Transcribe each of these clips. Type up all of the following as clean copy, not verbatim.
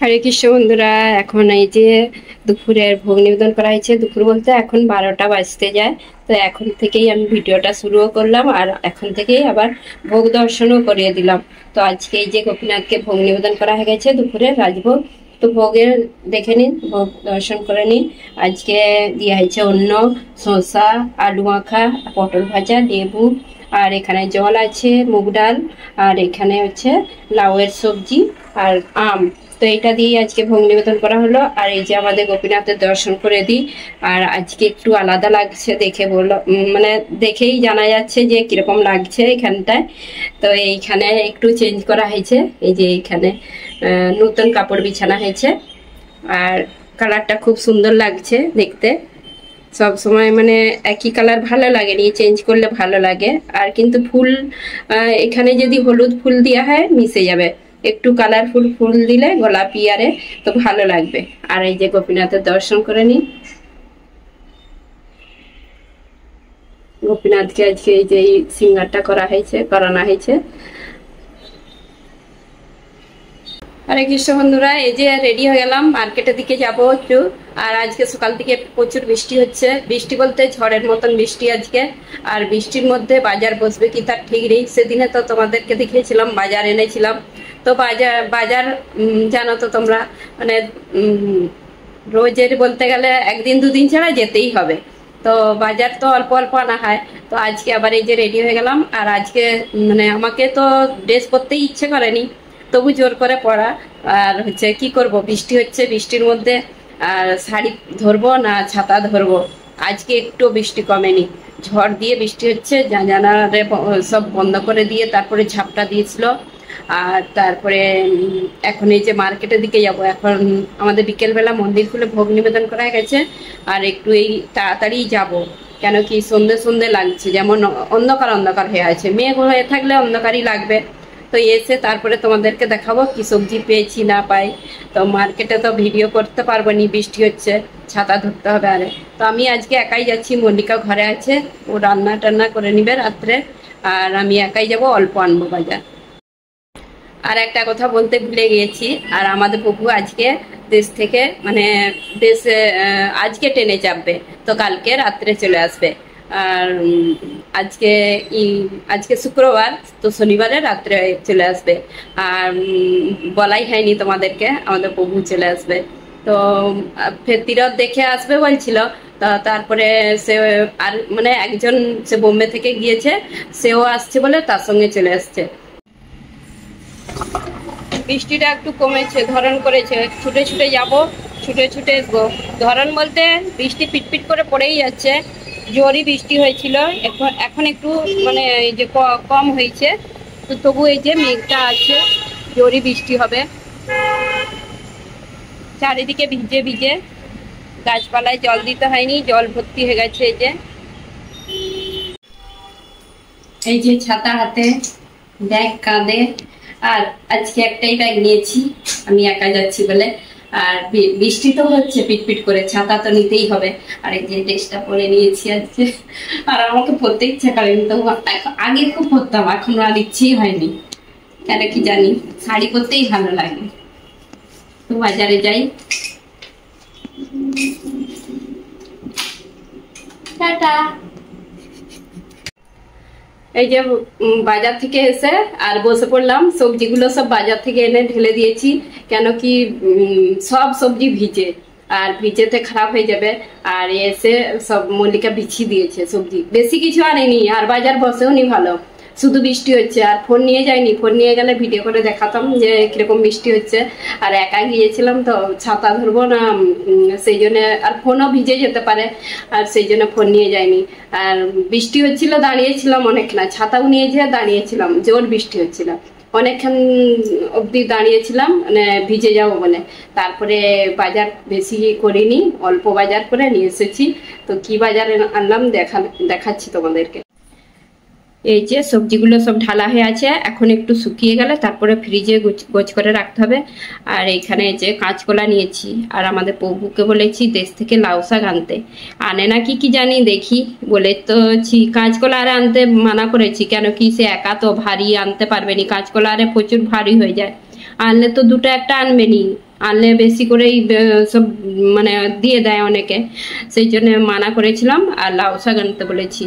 হরে কৃষ্ণ বন্ধুরা, এখন এই যে দুপুরের ভোগ নিবেদন করা হয়েছে। দুপুর বলতে এখন 12টা বাজতে যায়। তো এখন থেকেই আমি ভিডিওটা শুরুও করলাম, আর এখন থেকেই আবার ভোগ দর্শনও করিয়ে দিলাম। তো আজকে এই যে গোপীনাথকে ভোগ নিবেদন করা হয়ে গেছে, দুপুরে রাজভোগ। তো ভোগের দেখে নিন, ভোগ দর্শন করে নিন। আজকে দেওয়া হয়েছে অন্ন, শসা, আলু মাখা, পটল ভাজা, লেবু, আর এখানে জল আছে, মুগ ডাল, আর এখানে হচ্ছে লাউয়ের সবজি আর আম। তো এটা দিয়ে আজকে ভোগ নিবেদন করা হলো। আর এই যে আমাদের গোপীনাথের দর্শন করে দিই। আর আজকে একটু আলাদা লাগছে দেখে, বললো মানে দেখেই জানা যাচ্ছে যে কিরকম লাগছে এখানটায়। তো এইখানে একটু চেঞ্জ করা হয়েছে, এই যে এইখানে নতুন কাপড় বিছানা হয়েছে। আর কালারটা খুব সুন্দর লাগছে দেখতে। সব সময় মানে একই কালার ভালো লাগেনি, চেঞ্জ করলে ভালো লাগে। আর কিন্তু ফুল এখানে যদি হলুদ ফুল দেওয়া হয় মিশে যাবে, একটু কালারফুল ফুল দিলে গোলাপি আরে তো ভালো লাগবে। আর এই যে গোপীনাথের দর্শন করে নিই। গোপীনাথকে আজকে এই যে সিঙ্গারটা করানো হয়েছে। হরে কৃষ্ণ বন্ধুরা, এই যে রেডি হয়ে গেলাম, মার্কেটের দিকে যাবো একটু। আর আজকে সকাল থেকে প্রচুর বৃষ্টি হচ্ছে, বৃষ্টি বলতে ঝড়ের মতন বৃষ্টি আজকে। আর বৃষ্টির মধ্যে বাজার বসবে কি তার ঠিক নেই। সেদিনে তো তোমাদেরকে দেখিয়েছিলাম, বাজার এনেছিলাম। তো বাজার জানো তো তোমরা, মানে রোজের বলতে গেলে একদিন দুদিন ছাড়া যেতেই হবে। তো বাজার তো অল্প অল্প আনা হয়। তো আজকে আবার এই যে রেডি হয়ে গেলাম। আর আজকে মানে আমাকে তো ড্রেস পরতেই ইচ্ছে করেনি, তবু জোর করে পরা। আর হচ্ছে কি করব, বৃষ্টি হচ্ছে, বৃষ্টির মধ্যে আর শাড়ি ধরবো না ছাতা ধরবো। আজকে একটু বৃষ্টি কমেনি, ঝড় দিয়ে বৃষ্টি হচ্ছে, জানালারে সব বন্ধ করে দিয়ে তারপরে ঝাপটা দিয়েছিল। আর তারপরে এখন এই যে মার্কেটের দিকে যাব। এখন আমাদের বিকেলবেলা মন্দির খুলে ভোগ নিবেদন করা গেছে। আর একটু এই তাড়াতাড়ি যাব, কেন কি সন্ধে সন্ধে লাগছে, যেমন অন্ধকার অন্ধকার হয়ে আছে। মেঘ হয়ে থাকলে অন্ধকারই লাগবে। তো এসে তারপরে তোমাদেরকে দেখাবো কি সবজি পেয়েছি না পাই। তো মার্কেটে তো ভিডিও করতে পারবো নি, বৃষ্টি হচ্ছে, ছাতা ধরতে হবে। আরে তো আমি আজকে একাই যাচ্ছি, মল্লিকা ঘরে আছে, ও রান্না টান্না করে নিবে রাত্রে। আর আমি একাই যাব, অল্প আনবো বাজার। আর একটা কথা বলতে ভুলে গিয়েছি, আর আমাদের প্রভু আজকে দেশ থেকে মানে দেশে আজকে ট্রেনে চাপবে, তো কালকে রাত্রে চলে আসবে। আর আজকে আজকে শুক্রবার, তো শনিবারে রাত্রে চলে আসবে। আর বলাই হয়নি তোমাদেরকে, আমাদের প্রভু চলে আসবে। তো ফের তীরথ দেখে আসবে বলছিল। তারপরে সে আর মানে একজন সে বোম্বে থেকে গিয়েছে, সেও আসছে বলে তার সঙ্গে চলে আসছে। বৃষ্টিটা একটু কমেছে, ধরন করেছে, ছুটে ছুটে যাব, ছুটে ছুটে আসবো। ধরন বলতে বৃষ্টি পিটপিট করে পড়েই যাচ্ছে, জোরই বৃষ্টি হয়েছিল। এখন এখন একটু মানে এই যে কম হয়েছে। তো তবু এই যে মেঘটা আছে, জোরই বৃষ্টি হবে। চারিদিকে ভিজে ভিজে, গাছপালায় জল দিতে হয়নি, জল ভর্তি হয়ে গেছে। এই যে ছাতা হাতে, ব্যাগ কাঁধে। আর আজকে একটাই ব্যাগ নিয়েছি, আমি একা যাচ্ছি বলে। আর বৃষ্টি তো হচ্ছে পিটপিট করে, ছাতা তো নিতেই হবে। আর এই যে ড্রেসটা পরে নিয়েছি আজকে। আর আমাকে পরতে ইচ্ছা করেনি, তো আগে খুব পরতাম, এখন আর ইচ্ছেই হয়নি, কেন কি জানি, শাড়ি পরতেই ভালো লাগে। তো বাজারে যাই, টাটা। এই যে বাজার থেকে এসে আর বসে পড়লাম, সবজিগুলো সব বাজার থেকে এনে ঢেলে দিয়েছি, কেন কি সব সবজি ভিজে, আর ভিজেতে খারাপ হয়ে যাবে। আর এসে সব মল্লিকা বিছিয়ে দিয়েছে সবজি, বেশি কিছু আনেনি। আর বাজার বসেও নি ভালো, শুধু বৃষ্টি হচ্ছে। আর ফোন নিয়ে যাইনি, ফোন নিয়ে গেলে ভিডিও করে দেখাতাম যে কিরকম বৃষ্টি হচ্ছে। আর একা গিয়েছিলাম তো, ছাতা ধরবো না, সেই জন্য আর ফোনও ভিজে যেতে পারে, আর সেই জন্য ফোন নিয়ে যাইনি। আর বৃষ্টি হচ্ছিল, দাঁড়িয়েছিলাম অনেকক্ষণ, ছাতাও নিয়ে যেয়ে দাঁড়িয়েছিলাম, জোর বৃষ্টি হচ্ছিল, অনেকক্ষণ অবধি দাঁড়িয়েছিলাম মানে ভিজে যাবো বলে। তারপরে বাজার বেশি করিনি, অল্প বাজার করে নিয়ে এসেছি। তো কি বাজারে আনলাম দেখাচ্ছি তোমাদেরকে। এই যে সবজিগুলো সব ঢালা হয়ে আছে, এখন একটু শুকিয়ে গেলে তারপরে ফ্রিজে গোছ করে রাখতে হবে। আর এইখানে যে কাঁচকলা নিয়েছি, আর আমাদের প্রভুকে বলেছি দেশ থেকে লাউ শাক আনতে, আনে নাকি কি জানি, দেখি। বলে তো কাঁচকলা আরে আনতে মানা করেছি, কেন কি সে একা তো ভারী আনতে পারবে নি, কাঁচকলা আরে প্রচুর ভারী হয়ে যায়, আনলে তো দুটো একটা আনবে নি, আনলে বেশি করেই সব মানে দিয়ে দেয় অনেকে, সেই জন্য মানা করেছিলাম। আর লাউ শাক আনতে বলেছি।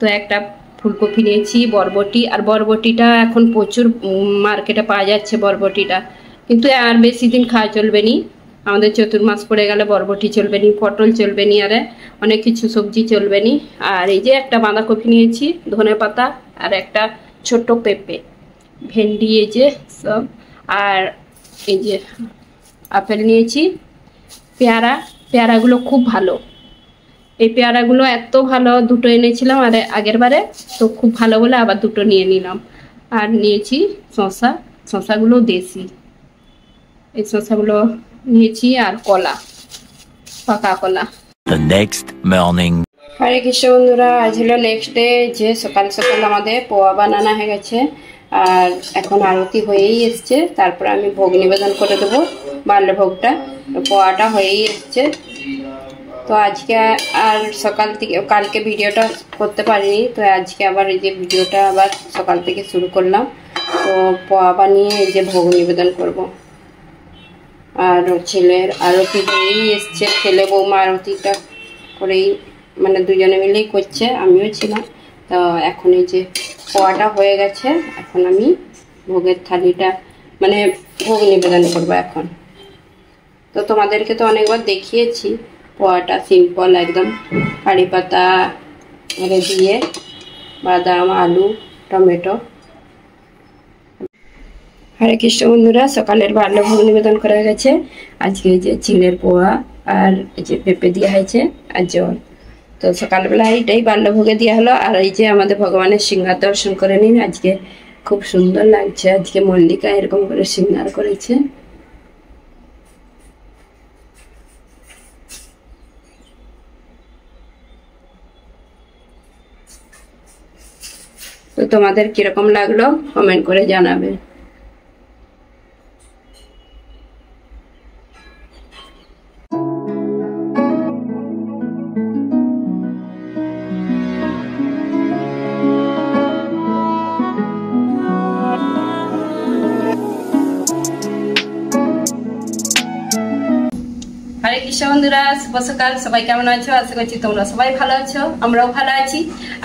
তো একটা ফুলকপি নিয়েছি, বরবটি, আর বরবটিটা এখন প্রচুর মার্কেটে পাওয়া যাচ্ছে বরবটিটা, কিন্তু আর বেশি দিন খাওয়া চলবে নি। আমাদের চতুর্মাস পড়ে গেলে বরবটি চলবে নি, পটল চলবে নি, আর অনেক কিছু সবজি চলবে নি। আর এই যে একটা বাঁধাকপি নিয়েছি, ধনে পাতা, আর একটা ছোট্ট পেঁপে, ভেন্ডি, এই যে সব। আর এই যে আপেল নিয়েছি, পেয়ারা, পেয়ারাগুলো খুব ভালো। এই পেয়ারাগুলো এত ভালো, দুটো এনেছিলাম আর আগের বারে, তো খুব ভালো বলে আবার দুটো নিয়ে নিলাম। আর নিয়েছি শসা, শসাগুলো দেশি, এই শসাগুলো নিয়েছি। আর কলা, পাকা কলা। The next morning. হরে কৃষ্ণ বন্ধুরা, আজ হলো নেক্সট ডে। যে সকাল সকাল আমাদের পোয়া বানানো হয়ে গেছে, আর এখন আরতি হয়েই এসছে। তারপর আমি ভোগ নিবেদন করে দেবো, বাল্য ভোগটা। পোয়াটা হয়েই এসছে। তো আজকে আর সকাল থেকে, কালকে ভিডিওটা করতে পারিনি, তো আজকে আবার এই যে ভিডিওটা আবার সকাল থেকে শুরু করলাম। তো পোয়া বানিয়ে এই যে ভোগ নিবেদন করব। আর ছেলের আরতি হয়েই এসছে, ছেলে বৌমা আরতিটা করেই মানে দুজনে মিলেই করছে, আমিও ছিলাম। তো এখন এই যে পোয়াটা হয়ে গেছে, এখন আমি ভোগের থালিটা মানে ভোগ নিবেদন করব এখন। তো তোমাদেরকে তো অনেকবার দেখিয়েছি পোয়াটা, সিম্পল একদম, কারি পাতা দিয়ে, বাদাম, আলু, টমেটো। হরে কৃষ্ণ বন্ধুরা, সকালের বাল্য ভোগ নিবেদন করা গেছে। আজকে এই যে চিনের পোয়া, আর এই যে পেঁপে দেওয়া হয়েছে, আর জল। তো সকালবেলা এইটাই বাল্য ভোগে দেওয়া হলো। আর এই যে আমাদের ভগবানের সিংহার দর্শন করে নিন। আজকে খুব সুন্দর লাগছে, আজকে মল্লিকা এরকম করে সিংহার করেছে। তো তোমাদের কিরকম লাগলো কমেন্ট করে জানাবে। হরে কৃষ্ণ বন্ধুরা, শুভ সকাল। সবাই কেমন আছো? আশা করছি তোমরা সবাই ভালো আছো, আমরাও ভালো আছি।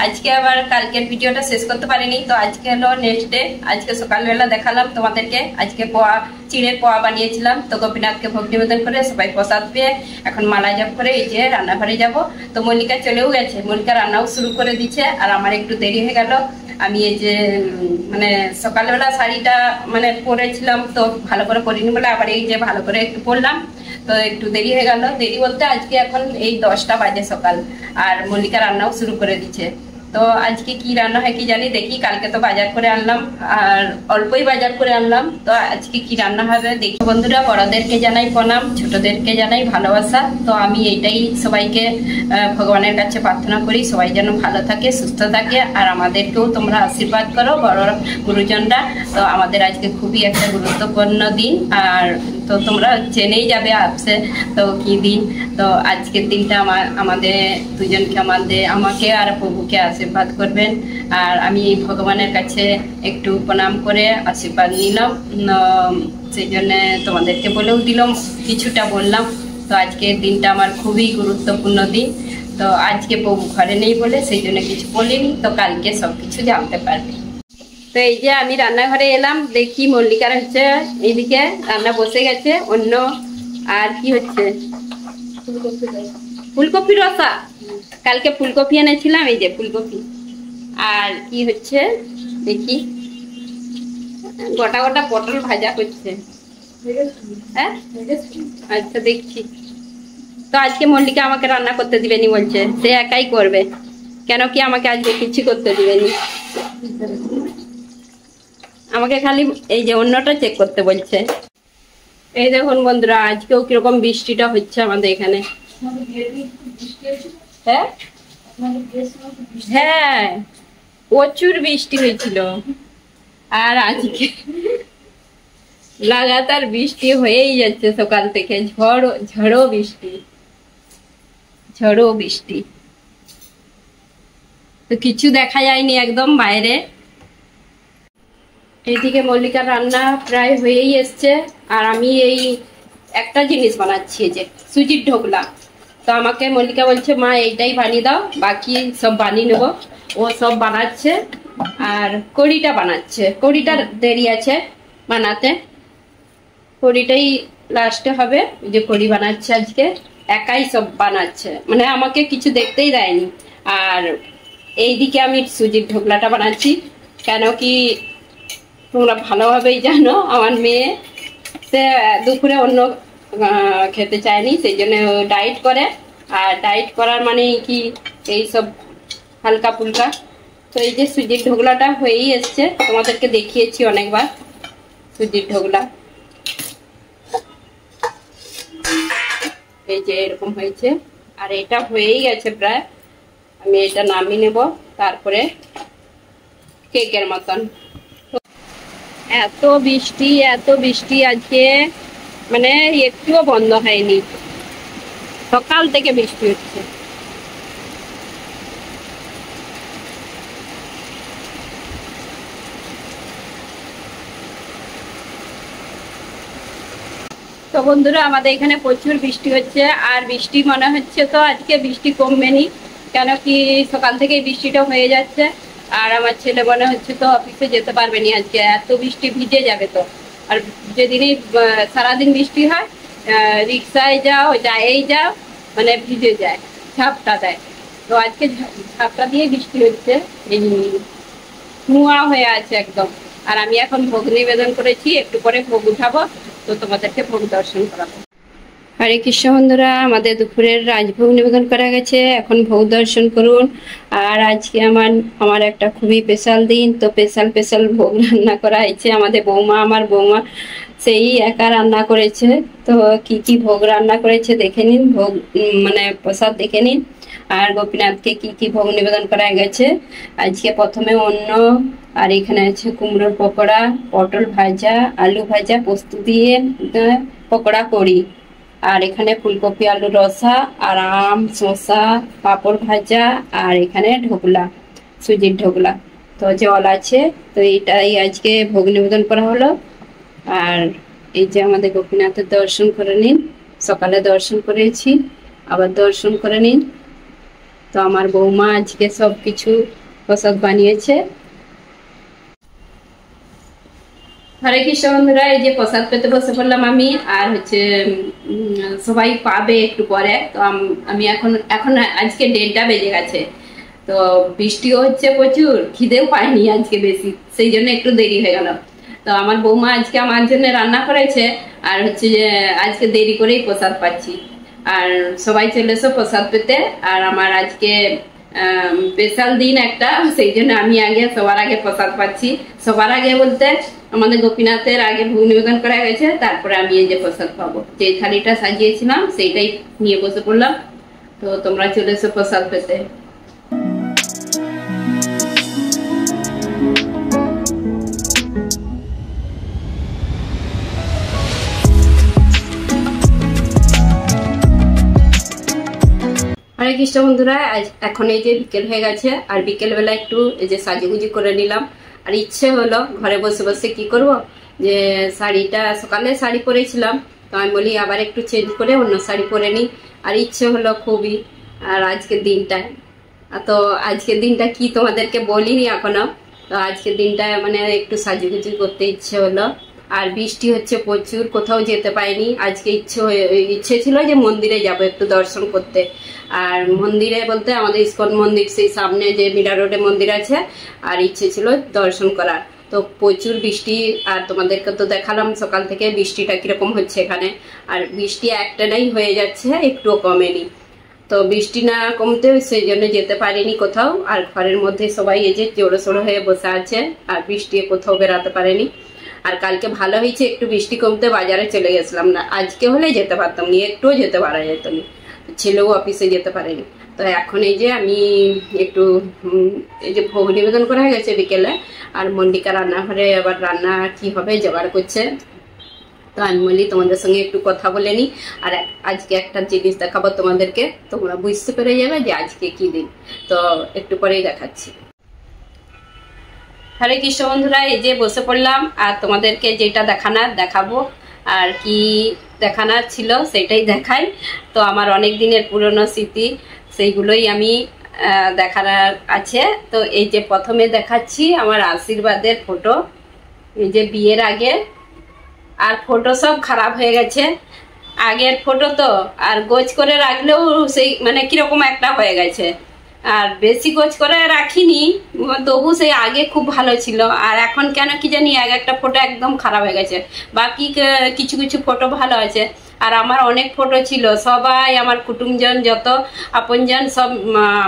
আজকে আবার কালকের ভিডিওটা শেষ করতে পারিনি, তো আজকে হলো নেক্সট ডে। আজকে সকালবেলা দেখালাম তোমাদেরকে, আজকে পোয়া, চিড়ের পোয়া বানিয়েছিলাম। তো গোপীনাথকে ভোগ নিবেদন করে সবাই প্রসাদ পেয়ে এখন মালা জপ করে এই যে রান্নাঘরে যাব। তো মল্লিকা চলেও গেছে, মল্লিকা রান্নাও শুরু করে দিচ্ছে। আর আমার একটু দেরি হয়ে গেল। আমি এই যে মানে সকালবেলা শাড়িটা মানে পরেছিলাম, তো ভালো করে পরিনি বলে আবার এই যে ভালো করে একটু পরলাম। তো একটু দেরি হয়ে গেল, দেরি বলতে আজকে এখন এই 10টা বাজে সকাল। আর মল্লিকা রান্নাও শুরু করে দিচ্ছে। তো আজকে কি রান্না হয় কি জানি, দেখি। কালকে তো বাজার করে আনলাম, আর অল্পই বাজার করে আনলাম। তো আজকে কি রান্না হবে দেখি। বন্ধুরা, বড়দেরকে জানাই প্রণাম, ছোটদেরকে জানাই ভালোবাসা। তো আমি এইটাই সবাইকে ভগবানের কাছে প্রার্থনা করি, সবাই যেন ভালো থাকে, সুস্থ থাকে। আর আমাদেরকেও তোমরা আশীর্বাদ করো, বড় গুরুজনরা। তো আমাদের আজকে খুবই একটা গুরুত্বপূর্ণ দিন। আর তো তোমরা জেনেই যাবে আজকে তো কি দিন। তো আজকের দিনটা আমাদের দুজনকে, আমাকে আর প্রভুকে আশীর্বাদ করবেন। আর আমি ভগবানের কাছে একটু প্রণাম করে আশীর্বাদ নিলাম, সেই জন্য তোমাদেরকে বলেও দিলাম, কিছুটা বললাম। তো আজকের দিনটা আমার খুবই গুরুত্বপূর্ণ দিন। তো আজকে প্রভু ঘরে নেই বলে সেই জন্য কিছু বলিনি, তো কালকে সব কিছু জানতে পারবে। তো এই যে আমি রান্নাঘরে এলাম, দেখি মল্লিকার হচ্ছে এইদিকে রান্না বসে গেছে অন্য। আর কি হচ্ছে? ফুলকপি রসা। কালকে ফুলকপি এনেছিলাম, এই যে ফুলকপি। আর কি হচ্ছে দেখি, গোটা গোটা পটল ভাজা করছে। হ্যাঁ, আচ্ছা দেখছি। তো আজকে মল্লিকা আমাকে রান্না করতে দিবেনি বলছে, সে একাই করবে। কেন কি আমাকে আজকে কিছু করতে দিবেনি, আমাকে খালি এই যে অন্যটা চেক করতে বলছে। এই দেখুন বন্ধুরা, আজকেও কিরকম বৃষ্টিটা হচ্ছে আমাদের এখানে। হ্যাঁ হ্যাঁ, প্রচুর বৃষ্টি হয়েছিল। আর আজকে লাগাতার বৃষ্টি হয়েই যাচ্ছে সকাল থেকে, ঝড়ো বৃষ্টি। তো কিছু দেখা যায়নি একদম বাইরে। এইদিকে মল্লিকার রান্না প্রায় হয়েই এসছে। আর আমি এই একটা জিনিস বানাচ্ছি, যে সুজির ঢোকলা। তো আমাকে মল্লিকা বলছে মা এইটাই বানিয়ে দাও, বাকি সব বানিয়ে নেবো। ও সব বানাচ্ছে আর কড়িটা বানাচ্ছে। কড়িটা দেরি আছে বানাতে, কড়িটাই লাস্টে হবে। যে কড়ি বানাচ্ছে আজকে, একাই সব বানাচ্ছে, মানে আমাকে কিছু দেখতেই দেয়নি। আর এইদিকে আমি সুজির ঢোকলাটা বানাচ্ছি, কেন কি তোমরা ভালোভাবেই জানো আমার মেয়ে সে দুপুরে অন্য খেতে চায়নি, সেই জন্য ডায়েট করে। আর ডায়েট করার মানে কি এই সব হালকা ফুলকা। তো এই যে সুজির ঢোকলাটা হয়েই এসছে, তোমাদেরকে দেখিয়েছি অনেকবার সুজির ঢোকলা। এই যে এরকম হয়েছে, আর এটা হয়েই গেছে প্রায়। আমি এটা নামিয়ে নেব, তারপরে কেকের মতন। এত বৃষ্টি আজকে, মানে একটুও বন্ধ হয়নি, সকাল থেকে বৃষ্টি হচ্ছে। তো বন্ধুরা আমাদের এখানে প্রচুর বৃষ্টি হচ্ছে, আর বৃষ্টি মনে হচ্ছে তো আজকে বৃষ্টি কমবে নি, কেন কি সকাল থেকে বৃষ্টিটা হয়ে যাচ্ছে। আর আমার ছেলে মনে হচ্ছে তো অফিসে যেতে পারবে না আজকে, এত বৃষ্টি ভিজে যাবে। তো আর যেদিনই সারাদিন বৃষ্টি হয়, রিক্সায় যাও যাই যাও মানে ভিজে যায়, ঝাপটা দেয়। তো আজকে ঝাপটা দিয়ে বৃষ্টি হচ্ছে, এই ধোঁয়া হয়ে আছে একদম। আর আমি এখন ভোগ নিবেদন করেছি, একটু পরে ভোগ উঠাবো, তো তোমাদেরকে ভোগ দর্শন করাবো। হরে কৃষ্ণ বন্ধুরা, আমাদের দুপুরের রাজভোগ নিবেদন করা গেছে, এখন ভোগ দর্শন করুন। আর আজকে আমার একটা খুবই স্পেশাল দিন, তো স্পেশাল ভোগ রান্না করা হয়েছে। আমাদের বৌমা, আমার বৌমা সেই একা রান্না করেছে। তো কি কি ভোগ রান্না করেছে দেখে নিন, ভোগ মানে প্রসাদ দেখে নিন। আর গোপীনাথকে কি কি ভোগ নিবেদন করা গেছে আজকে। প্রথমে অন্ন, আর এখানে আছে কুমড়োর পকোড়া, পটল ভাজা, আলু ভাজা, পোস্ত দিয়ে পকোড়া করি। আর এখানে ফুলকপি আলু রসা, আর আম, শসা, পাঁপড় ভাজা, আর এখানে ঢোকলা, সুজির ঢোকলা। তো জল আছে। তো এইটাই আজকে ভোগ নিবেদন করা হলো। আর এই যে আমাদের গোপীনাথের দর্শন করে নিন, সকালে দর্শন করেছি, আবার দর্শন করে নিন। তো আমার বৌমা আজকে সব কিছু প্রসাদ বানিয়েছে। হরে কৃষ্ণ বন্ধুরা, এই যে প্রসাদ পেতে বসে পড়লাম আমি, আর হচ্ছে সবাই পাবে একটু পরে। তো আমি এখন আজকে 1:30 বেজে গেছে। তো বৃষ্টিও হচ্ছে প্রচুর, খিদেও পাইনি আজকে বেশি, সেই জন্য একটু দেরি হয়ে গেল। তো আমার বৌমা আজকে আমার জন্য রান্না করেছে, আর হচ্ছে যে আজকে দেরি করেই প্রসাদ পাচ্ছি। আর সবাই চলে এসো প্রসাদ পেতে। আর আমার আজকে স্পেশাল দিন একটা, সেই জন্য আমি সবার আগে প্রসাদ পাচ্ছি। সবার আগে বলতে আমাদের গোপীনাথের আগে ভোগ নিবেদন করা গেছে, তারপরে আমি এই যে প্রসাদ পাবো। যে থালিটা সাজিয়েছিলাম সেইটাই নিয়ে বসে পড়লাম। তো তোমরা চলে এসো প্রসাদ পেতে। হরে কৃষ্ণ বন্ধুরা, এখন এই যে বিকেল হয়ে গেছে, আর বিকেল বেলা একটু এই যে সাজুগুজি করে নিলাম। আর ইচ্ছে হলো ঘরে বসে বসে কি করব, যে শাড়িটা সকালে শাড়ি পরেছিলাম, তো আমি বলি আবার একটু চেঞ্জ করে অন্য শাড়ি পরে নিই। আর ইচ্ছে হলো খুবই। আর আজকের দিনটা, তো আজকের দিনটা কি তোমাদেরকে বলিনি এখনো। তো আজকের দিনটা মানে একটু সাজুগুজি করতে ইচ্ছে হলো। আর বৃষ্টি হচ্ছে প্রচুর, কোথাও যেতে পারিনি আজকে। ইচ্ছে ছিল যে মন্দিরে যাব একটু দর্শন করতে। আর মন্দিরে বলতে আমাদের ইস্কন মন্দির, সেই সামনে যে মিরা রোডে মন্দির আছে, আর ইচ্ছে ছিল দর্শন করার। তো প্রচুর বৃষ্টি, আর তোমাদেরকে তো দেখালাম সকাল থেকে বৃষ্টিটা কিরকম হচ্ছে এখানে। আর বৃষ্টি একটানাই হয়ে যাচ্ছে, একটুও কমেনি। তো বৃষ্টি না কমতে সেই জন্য যেতে পারিনি কোথাও। আর ঘরের মধ্যে সবাই এই যে জোড়ো সোড়ো হয়ে বসে আছে, আর বৃষ্টি কোথাও বেরাতে পারেনি। আর কালকে ভালো হয়েছে একটু বৃষ্টি কমতে বাজারে চলে গেছিলাম, না আজকে হলে যেতে পারতাম না, একটুও যেতে পারা যেত না। ছেলেও অফিসে যেতে পারেনি। তো এখন এই যে আমি একটু এই যে ভোগ নিবেদন করা গেছে বিকেলে, আর মল্লিকা রান্নাঘরে আবার রান্না কি হবে জোগাড় করছে। তো আমি বলি তোমাদের সঙ্গে একটু কথা বলে নি। আর আজকে একটা জিনিস দেখাবো তোমাদেরকে, তোমরা বুঝতে পেরে যাবে যে আজকে কি দিন। তো একটু পরেই দেখাচ্ছি। হরে কৃষ্ণ বন্ধুরা, এই যে বসে পড়লাম, আর তোমাদেরকে যেটা দেখাবো। আর কি দেখানোর ছিল সেটাই দেখাই। তো আমার অনেক দিনের পুরনো স্মৃতি সেইগুলোই আমি দেখানোর আছে। তো এই যে প্রথমে দেখাচ্ছি আমার আশীর্বাদের ফটো, এই যে বিয়ের আগে। আর ফটো সব খারাপ হয়ে গেছে, আগের ফটো তো, আর গোছ করে রাখলেও সেই মানে কিরকম একটা হয়ে গেছে। আর বেশি গোছ করে রাখিনি, তবু সেই আগে খুব ভালো ছিল। আর এখন কেন কি জানি এক একটা ফটো একদম খারাপ হয়ে গেছে, বাকি কিছু কিছু ফটো ভালো আছে। আর আমার অনেক ফটো ছিল, সবাই আমার কুটুমজন যত আপনজন সব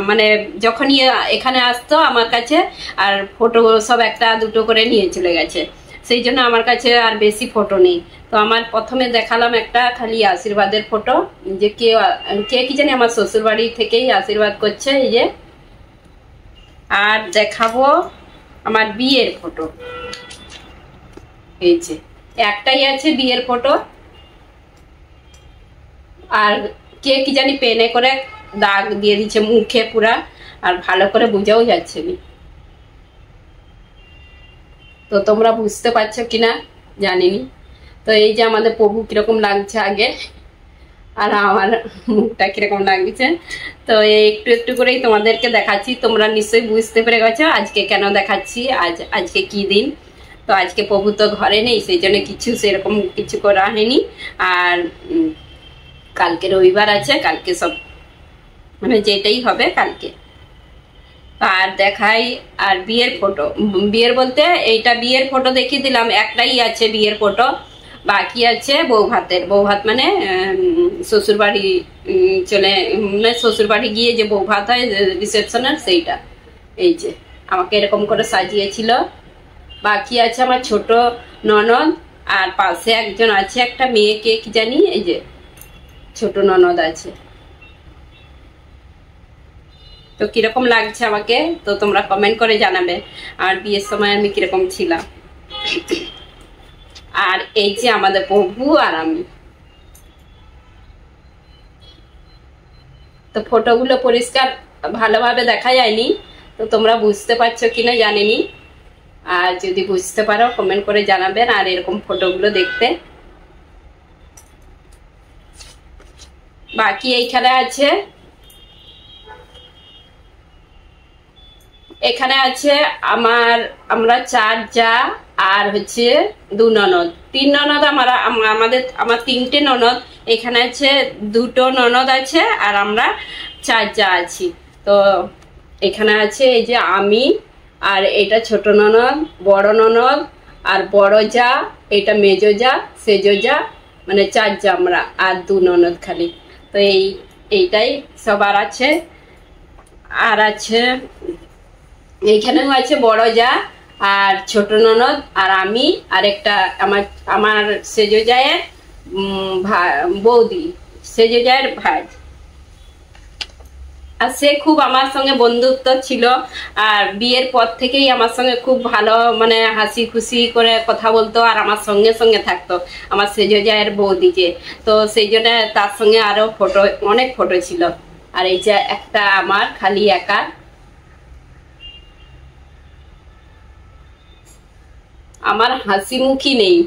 মানে যখনই এখানে আসতো আমার কাছে, আর ফটো সব একটা দুটো করে নিয়ে চলে গেছে। সেই জন্য আমার কাছে আর বেশি ফটো নেই। তো আমার প্রথমে দেখালাম একটা খালি আশীর্বাদের ফটো, যে কে কি জানি আমার শ্বশুর বাড়ি থেকেই আশীর্বাদ করছে এই যে। আর দেখাবো আমার বিয়ের ফটো, এই যে একটাই আছে বিয়ের ফটো। আর কে কি জানি পেনে করে দাগ দিয়ে দিচ্ছে মুখে পুরা, আর ভালো করে বুঝাও যাচ্ছে না। তো তোমরা বুঝতে পারছো কিনা জানিনি। তো এই যে আমাদের প্রভু কিরকম লাগছে আগে, আর আমার মুখটা কিরকম লাগছে। তো একটু একটু করেই তোমাদেরকে দেখাচ্ছি, তোমরা নিশ্চয়ই বুঝতে পেরে গেছো আজকে কেন দেখাচ্ছি। আজকে কি দিন। তো আজকে প্রভু তো ঘরে নেই, সেই জন্য কিছু সেরকম কিছু করা হয়নি। আর কালকে রবিবার আছে, কালকে সব মানে যেটাই হবে কালকে। আর দেখাই আর বিয়ের ফটো, বিয়ের বলতে এইটা বিয়ের ফটো দেখিয়ে দিলাম, একটাই আছে বিয়ের ফটো, বাকি আছে বউ ভাতের। বউ ভাত মানে শ্বশুর বাড়ি চলে, মানে শ্বশুর বাড়ি গিয়ে যে বউ ভাত হয় রিসেপশনের, সেইটা। এই যে আমাকে এরকম করে সাজিয়েছিল। বাকি আছে আমার ছোট ননদ, আর পাশে একজন আছে একটা মেয়েকে কি জানি, এই যে ছোট ননদ আছে। তো কিরকম লাগছে আমাকে তো তোমরা কমেন্ট করে জানাবে, আর বিয়ের সময় আমি কিরকম ছিলাম। আর এই যে আমাদের প্রভু আর আমি। তো ফটোগুলো পরিষ্কার ভালোভাবে দেখা যায়নি, তো তোমরা বুঝতে পারছো কিনা জানিনি। আর যদি বুঝতে পারো কমেন্ট করে জানাবেন। আর এরকম ফটোগুলো দেখতে বাকি এইখানে আছে, এখানে আছে আমরা 4 যা, আর হচ্ছে 2 ননদ, 3 ননদ। আমার 3টে ননদ, এখানে আছে 2টো ননদ আছে, আর আমরা 4 যা আছি। তো এখানে আছে এই যে আমি, আর এটা ছোট ননদ, বড় ননদ, আর বড় যা, এটা মেজো যা, সেজো যা, মানে 4 যা আমরা, আর 2 ননদ খালি। তো এইটাই সবার আছে। আর আছে এইখানেও আছে বড় যা আর ছোট ননদ, আর আমি, আর একটা আমার সেজো জায়ের বৌদি, সেজো জায়ের ভাই। আর সে খুব আমার সঙ্গে বন্ধুত্ব ছিল, আর বিয়ের পর থেকেই আমার সঙ্গে খুব ভালো মানে হাসি খুশি করে কথা বলতো, আর আমার সঙ্গে সঙ্গে থাকতো আমার সেজো জায়ের বৌদি যে। তো সেই জন্য তার সঙ্গে আরো ফটো, অনেক ফটো ছিল। আর এই যে একটা আমার খালি একা। আমার হাসি মুখই নেই,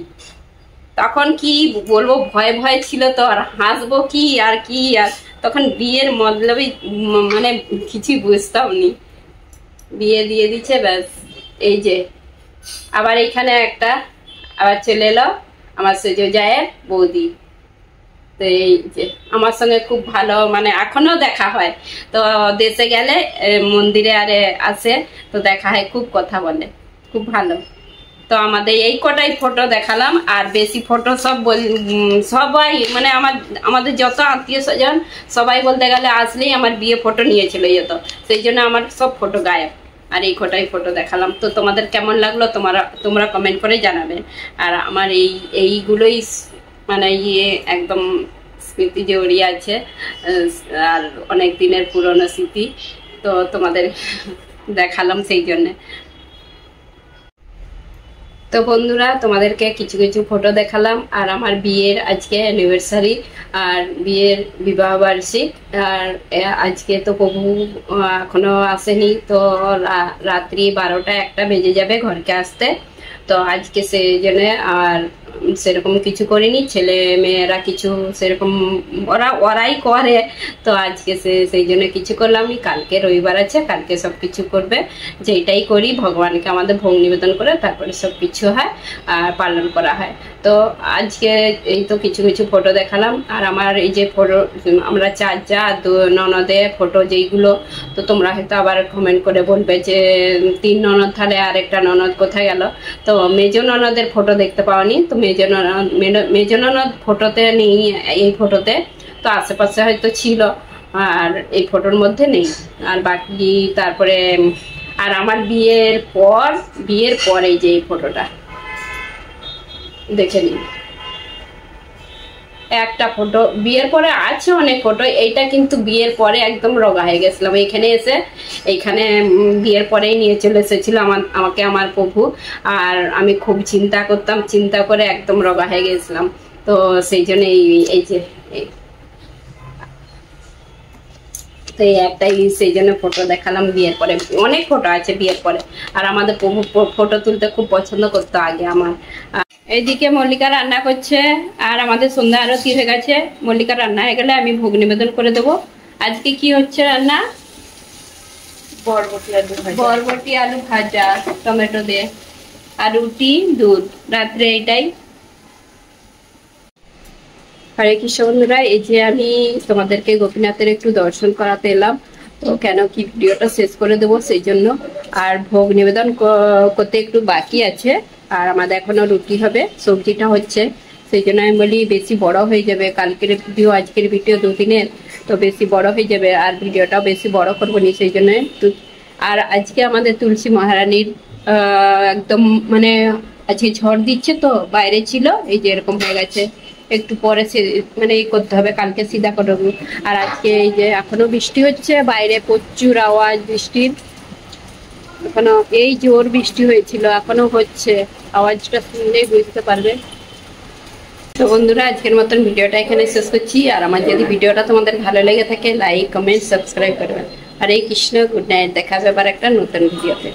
তখন কি বলবো, ভয় ভয় ছিল তো, আর হাসবো কি আর কি। আর তখন বিয়ের মতলবই মানে কিছুই বুঝতাম নি, বিয়ে দিয়ে দিচ্ছে ব্যাস। এই যে আবার এইখানে একটা আবার চলে এলো আমার সেজো জায়ের বৌদি। তো এই যে আমার সঙ্গে খুব ভালো, মানে এখনো দেখা হয়। তো দেশে গেলে মন্দিরে আরে আসে, তো দেখা হয়, খুব কথা বলে, খুব ভালো। তো আমাদের এই কটাই ফটো দেখালাম। আর বেশি ফটো সবাই মানে আমাদের যত আত্মীয় স্বজন সবাই বলতে গেলে আসলেই আমার বিয়ে ফটো নিয়ে চলে যেত, সেই জন্য আমার সব ফটো গায়েব। আর এই কটাই ফটো দেখালাম। তো তোমাদের কেমন লাগলো তোমরা কমেন্ট করে জানাবে। আর আমার এইগুলোই মানে একদম স্মৃতি জড়িয়ে আছে, আর অনেক দিনের পুরনো স্মৃতি, তো তোমাদের দেখালাম সেই জন্যে। তো বন্ধুরা, তোমাদেরকে কিছু কিছু ফটো দেখালাম। আর আমার বিয়ের আজকে অ্যানিভার্সারি, আর বিয়ের বিবাহ বার্ষিক। আর আজকে তো প্রভু এখনো আসেনি, তো রাত্রি 12টা 1টা বেজে যাবে ঘরকে আসতে। তো আজকে সেই জন্য আর সেরকম কিছু করিনি, ছেলে মেয়েরা কিছু সেরকম ওরাই করে। তো আজকে সেই জন্য কিছু করলাম। কালকে রবিবার আছে, কালকে সব কিছু করবে, যেটাই করি ভগবানকে আমাদের ভোগ নিবেদন করে তারপরে সব কিছু হয় আর পালন করা হয়। তো আজকে এই তো কিছু কিছু ফটো দেখালাম। আর আমার এই যে ফটো, আমরা চার যা ননদের ফটো যেইগুলো, তো তোমরা হয়তো আবার কমেন্ট করে বলবে যে 3 ননদ, তাহলে আরেকটা ননদ কোথায় গেল? তো মেজ ননদের ফটো দেখতে পাওনি। তো মেজ ননদ ফটোতে নেই এই ফটোতে, তো আশেপাশে হয়তো ছিল আর এই ফটোর মধ্যে নেই। আর বাকি তারপরে আর আমার বিয়ের পর এই যে এই ফটোটা দেখে নিন, একটা ফটো। বিয়ের পরে আছে অনেক ফটো, এইটা কিন্তু বিয়ের পরে একদম রোগা হয়ে গেছিলাম। এইখানে বিয়ের পরেই নিয়ে চলে এসেছিল আমাকে আমার প্রভু। আর আমি খুব চিন্তা করতাম, চিন্তা করে একদম রোগা হয়ে গেছিলাম। তো সেই জন্য এই যে তো একটাই সেই জন্য ফটো দেখালাম বিয়ের পরে। অনেক ফটো আছে বিয়ের পরে। আর আমাদের প্রভু ফটো তুলতে খুব পছন্দ করতো আগে আমার। এইদিকে মল্লিকা রান্না করছে আর আমাদের সন্ধ্যা আরতি হয়ে গেছে। মল্লিকা রান্না হয়ে গেলে আমি ভোগ নিবেদন করে দেবো। আজকে কি হচ্ছে রান্না? বরবটি আলু ভাজা টমেটো দিয়ে, আর রুটি দুধ, রাত্রে এইটাই। হরে কৃষ্ণ বন্ধুরা, এই যে আমি তোমাদেরকে গোপীনাথের একটু দর্শন করাতে এলাম। তো কেন কি ভিডিওটা শেষ করে দেবো সেই জন্য। আর ভোগ নিবেদন করতে একটু বাকি আছে। আর আমাদের এখনো রুটি হবে, সবজিটা হচ্ছে। সেই জন্য আমি বলি বেশি বড় হয়ে যাবে কালকের ভিডিও, আজকের ভিডিও 2 দিনের, তো বেশি বড় হয়ে যাবে আর ভিডিওটাও বেশি বড় করবো নি, সেই জন্য। আর আজকে আমাদের তুলসী মহারানীর একদম মানে আজকে ঝড় দিচ্ছে, তো বাইরে ছিল, এই যে এরকম হয়ে গেছে। একটু পরে মানে এই করতে হবে, কালকে সিধা করবো। আর আজকে এই যে এখনো বৃষ্টি হচ্ছে, বাইরে প্রচুর আওয়াজ বৃষ্টির। এখনো এই জোর বৃষ্টি হয়েছিল, এখনো হচ্ছে, আওয়াজটা শুনলেই বুঝতে পারবে। তো বন্ধুরা, আজকের মতন ভিডিওটা এখানে শেষ করছি। আর আমার যদি ভিডিওটা তোমাদের ভালো লেগে থাকে, লাইক কমেন্ট সাবস্ক্রাইব করবেন। হরে কৃষ্ণ, গুড নাইট, দেখা হবে আবার একটা নতুন ভিডিওতে।